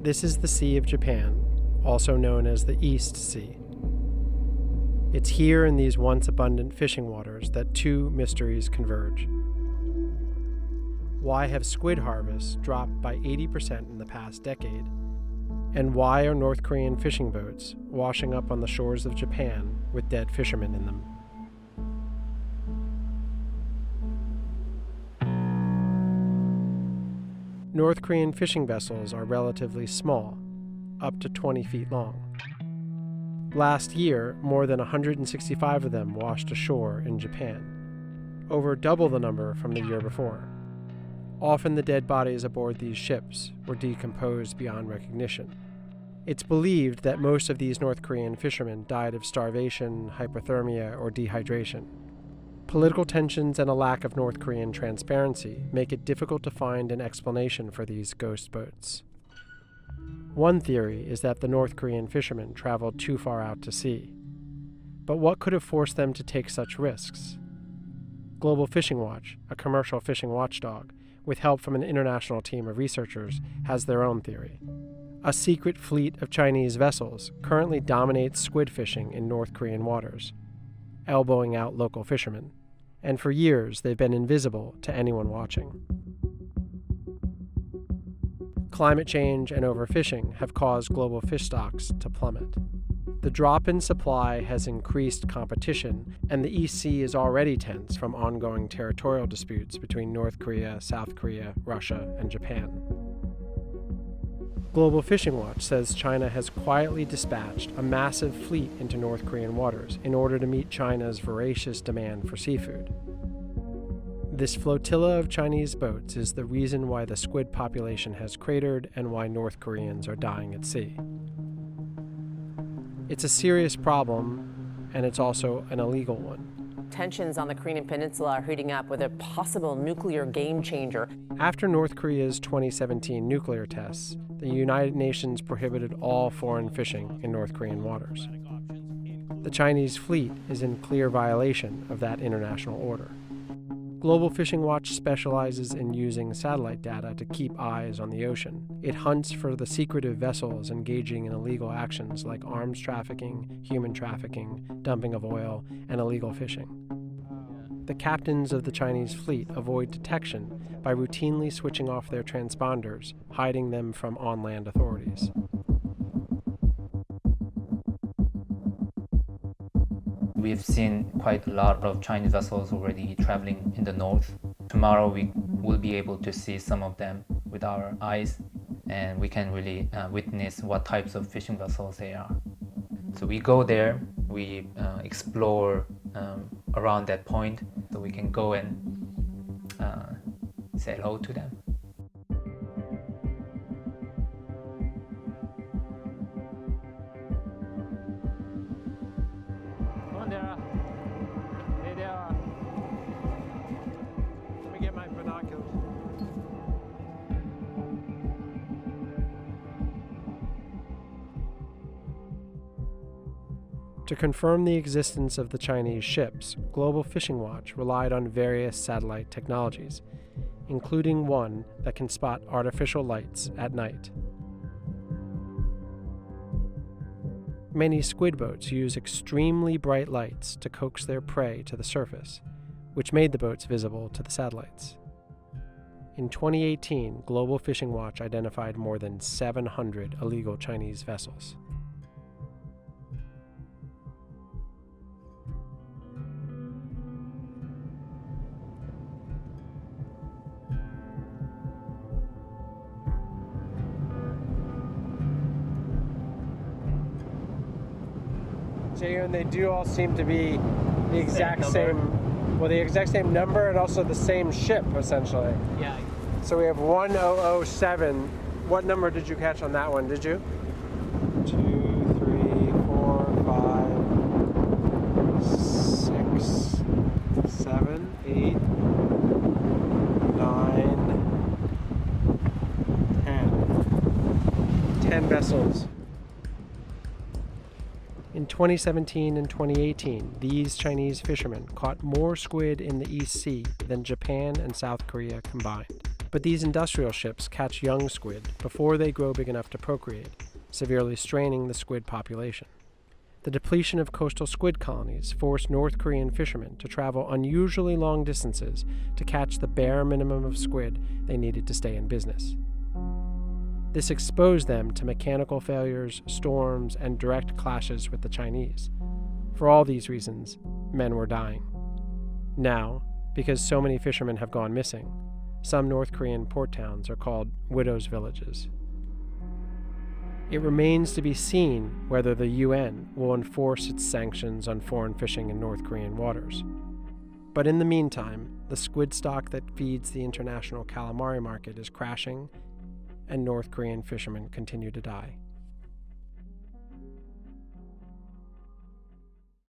This is the Sea of Japan, also known as the East Sea. It's here in these once abundant fishing waters that two mysteries converge. Why have squid harvests dropped by 80% in the past decade? And why are North Korean fishing boats washing up on the shores of Japan with dead fishermen in them? North Korean fishing vessels are relatively small, up to 20 feet long. Last year, more than 165 of them washed ashore in Japan, over double the number from the year before. Often the dead bodies aboard these ships were decomposed beyond recognition. It's believed that most of these North Korean fishermen died of starvation, hypothermia, or dehydration. Political tensions and a lack of North Korean transparency make it difficult to find an explanation for these ghost boats. One theory is that the North Korean fishermen traveled too far out to sea. But what could have forced them to take such risks? Global Fishing Watch, a commercial fishing watchdog, with help from an international team of researchers, has their own theory. A secret fleet of Chinese vessels currently dominates squid fishing in North Korean waters, elbowing out local fishermen, and for years they've been invisible to anyone watching. Climate change and overfishing have caused global fish stocks to plummet. The drop in supply has increased competition, and the East Sea is already tense from ongoing territorial disputes between North Korea, South Korea, Russia, and Japan. Global Fishing Watch says China has quietly dispatched a massive fleet into North Korean waters in order to meet China's voracious demand for seafood. This flotilla of Chinese boats is the reason why the squid population has cratered and why North Koreans are dying at sea. It's a serious problem, and it's also an illegal one. Tensions on the Korean Peninsula are heating up with a possible nuclear game changer. After North Korea's 2017 nuclear tests, the United Nations prohibited all foreign fishing in North Korean waters. The Chinese fleet is in clear violation of that international order. Global Fishing Watch specializes in using satellite data to keep eyes on the ocean. It hunts for the secretive vessels engaging in illegal actions like arms trafficking, human trafficking, dumping of oil, and illegal fishing. The captains of the Chinese fleet avoid detection by routinely switching off their transponders, hiding them from on-land authorities. We've seen quite a lot of Chinese vessels already traveling in the north. Tomorrow we will be able to see some of them with our eyes, and we can really witness what types of fishing vessels they are. So we go there, we explore around that point, so we can go and say hello to them. Let me get my binoculars. To confirm the existence of the Chinese ships, Global Fishing Watch relied on various satellite technologies, including one that can spot artificial lights at night. Many squid boats use extremely bright lights to coax their prey to the surface, which made the boats visible to the satellites. In 2018, Global Fishing Watch identified more than 700 illegal Chinese vessels. And they do all seem to be the exact same number and also the same ship, essentially. Yeah. So we have 1007. What number did you catch on that one, did you? 2, 3, 4, 5, 6, 7, 8, 9, 10 vessels. In 2017 and 2018, these Chinese fishermen caught more squid in the East Sea than Japan and South Korea combined. But these industrial ships catch young squid before they grow big enough to procreate, severely straining the squid population. The depletion of coastal squid colonies forced North Korean fishermen to travel unusually long distances to catch the bare minimum of squid they needed to stay in business. This exposed them to mechanical failures, storms, and direct clashes with the Chinese. For all these reasons, men were dying. Now, because so many fishermen have gone missing, some North Korean port towns are called widows' villages. It remains to be seen whether the UN will enforce its sanctions on foreign fishing in North Korean waters. But in the meantime, the squid stock that feeds the international calamari market is crashing, and North Korean fishermen continue to die.